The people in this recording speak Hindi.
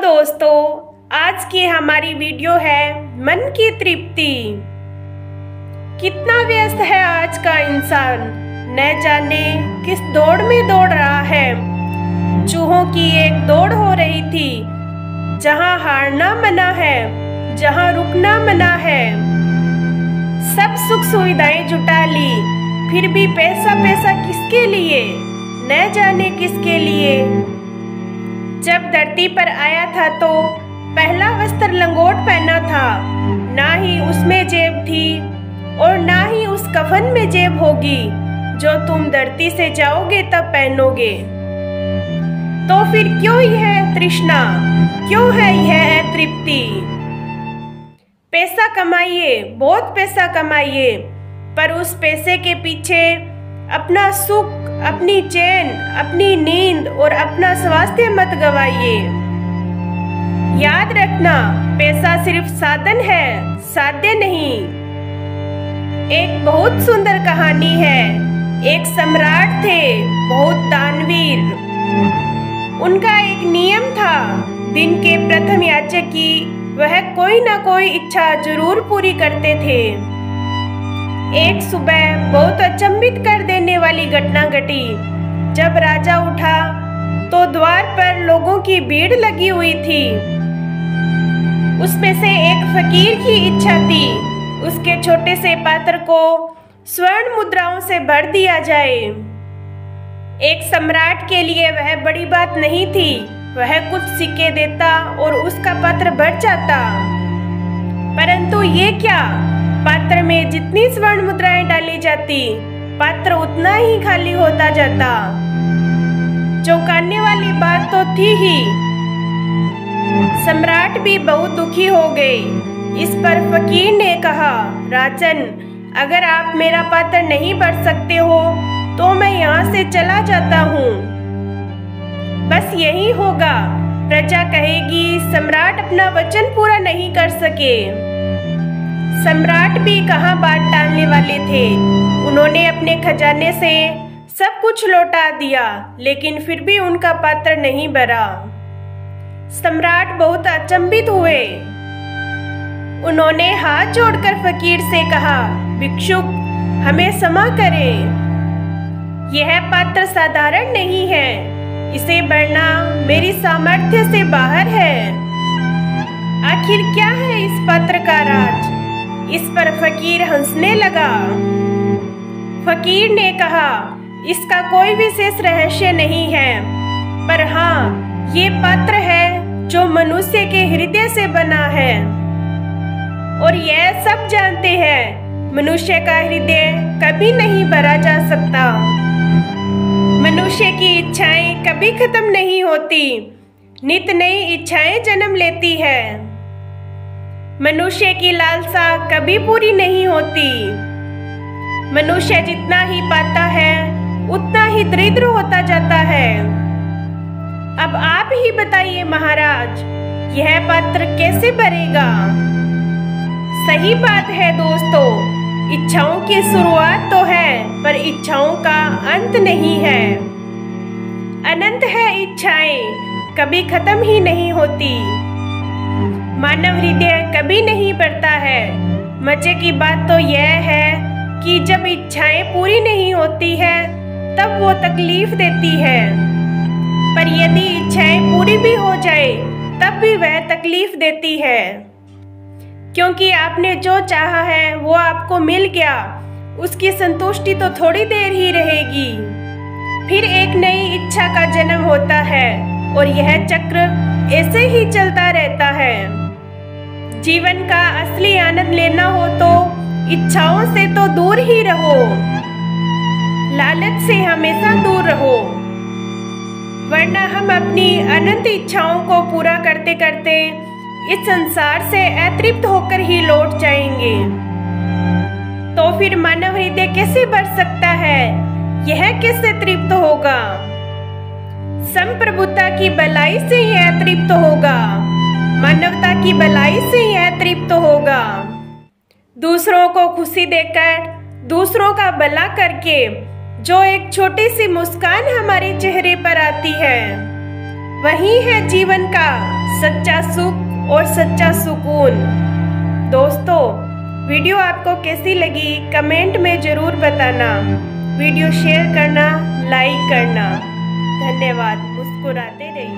दोस्तों, आज की हमारी वीडियो है मन की तृप्ति। कितना व्यस्त है आज का इंसान, न जाने किस दौड़ में दौड़ रहा है। चूहों की एक दौड़ हो रही थी, जहां हारना मना है, जहां रुकना मना है। सब सुख सुविधाएं जुटा ली, फिर भी पैसा पैसा किसके लिए, न जाने किसके लिए। जब धरती पर आया था तो पहला वस्त्र लंगोट पहना था, ना ही उसमें जेब थी और ना ही उस कफन में जेब होगी जो तुम धरती से जाओगे तब पहनोगे। तो फिर क्यों यह तृष्णा, क्यों है यह तृप्ति। पैसा कमाइए, बहुत पैसा कमाइए, पर उस पैसे के पीछे अपना सुख, अपनी चैन, अपनी नींद और अपना स्वास्थ्य मत गवाइए। याद रखना, पैसा सिर्फ साधन है, साध्य नहीं। एक बहुत सुंदर कहानी है। एक सम्राट थे, बहुत दानवीर। उनका एक नियम था, दिन के प्रथम याचक की वह कोई ना कोई इच्छा जरूर पूरी करते थे। एक सुबह बहुत अचंभित कर देने वाली घटना घटी। जब राजा उठा तो द्वार पर लोगों की भीड़ लगी हुई थी। उसमें से एक फकीर की इच्छा थी, उसके छोटे से पात्र को स्वर्ण मुद्राओं से भर दिया जाए। एक सम्राट के लिए वह बड़ी बात नहीं थी, वह कुछ सिक्के देता और उसका पात्र भर जाता। परंतु ये क्या, पात्र में जितनी स्वर्ण मुद्राएं डाली जाती, पात्र उतना ही खाली होता जाता। चौंकाने वाली बात तो थी ही। सम्राट भी बहुत दुखी हो गए। इस पर फकीर ने कहा, राजन, अगर आप मेरा पात्र नहीं भर सकते हो तो मैं यहाँ से चला जाता हूँ। बस यही होगा, प्रजा कहेगी सम्राट अपना वचन पूरा नहीं कर सके। सम्राट भी कहाँ बात टालने वाले थे। उन्होंने अपने खजाने से सब कुछ लौटा दिया, लेकिन फिर भी उनका पात्र नहीं भरा। सम्राट बहुत अचंभित हुए। उन्होंने हाथ जोड़कर फकीर से कहा, भिक्षुक, हमें क्षमा करें। यह पात्र साधारण नहीं है, इसे भरना मेरी सामर्थ्य से बाहर है। आखिर क्या है इस पात्र का राज। इस पर फकीर हंसने लगा। फकीर ने कहा, इसका कोई विशेष रहस्य नहीं है, पर हाँ, ये पात्र है जो मनुष्य के हृदय से बना है। और यह सब जानते हैं, मनुष्य का हृदय कभी नहीं भरा जा सकता। मनुष्य की इच्छाएं कभी खत्म नहीं होती, नित नई इच्छाएं जन्म लेती है। मनुष्य की लालसा कभी पूरी नहीं होती। मनुष्य जितना ही पाता है उतना ही दरिद्र होता जाता है। अब आप ही बताइए महाराज, यह पात्र कैसे भरेगा। सही बात है दोस्तों, इच्छाओं की शुरुआत तो है, पर इच्छाओं का अंत नहीं है। अनंत है इच्छाएं, कभी खत्म ही नहीं होती। मानव हृदय कभी नहीं बढ़ता है। मजे की बात तो यह है कि जब इच्छाएं पूरी नहीं होती है तब वो तकलीफ देती है, पर यदि इच्छाएं पूरी भी हो जाए तब भी वह तकलीफ देती है। क्योंकि आपने जो चाहा है वो आपको मिल गया, उसकी संतुष्टि तो थोड़ी देर ही रहेगी। फिर एक नई इच्छा का जन्म होता है और यह चक्र ऐसे ही चलता रहता है। जीवन का असली आनंद लेना हो तो इच्छाओं से तो दूर ही रहो, लालच से हमेशा दूर रहो, वरना हम अपनी अनंत इच्छाओं को पूरा करते करते इस संसार से अतृप्त होकर ही लौट जाएंगे। तो फिर मानव हृदय कैसे भर सकता है, यह कैसे तृप्त होगा। संप्रभुता की भलाई से यह तृप्त होगा, मानवता की भलाई से यह तृप्त होगा। दूसरों को खुशी देकर, दूसरों का भला करके जो एक छोटी सी मुस्कान हमारे चेहरे पर आती है, वही है जीवन का सच्चा सुख और सच्चा सुकून। दोस्तों, वीडियो आपको कैसी लगी कमेंट में ज़रूर बताना। वीडियो शेयर करना, लाइक करना। धन्यवाद। मुस्कुराते रहिए।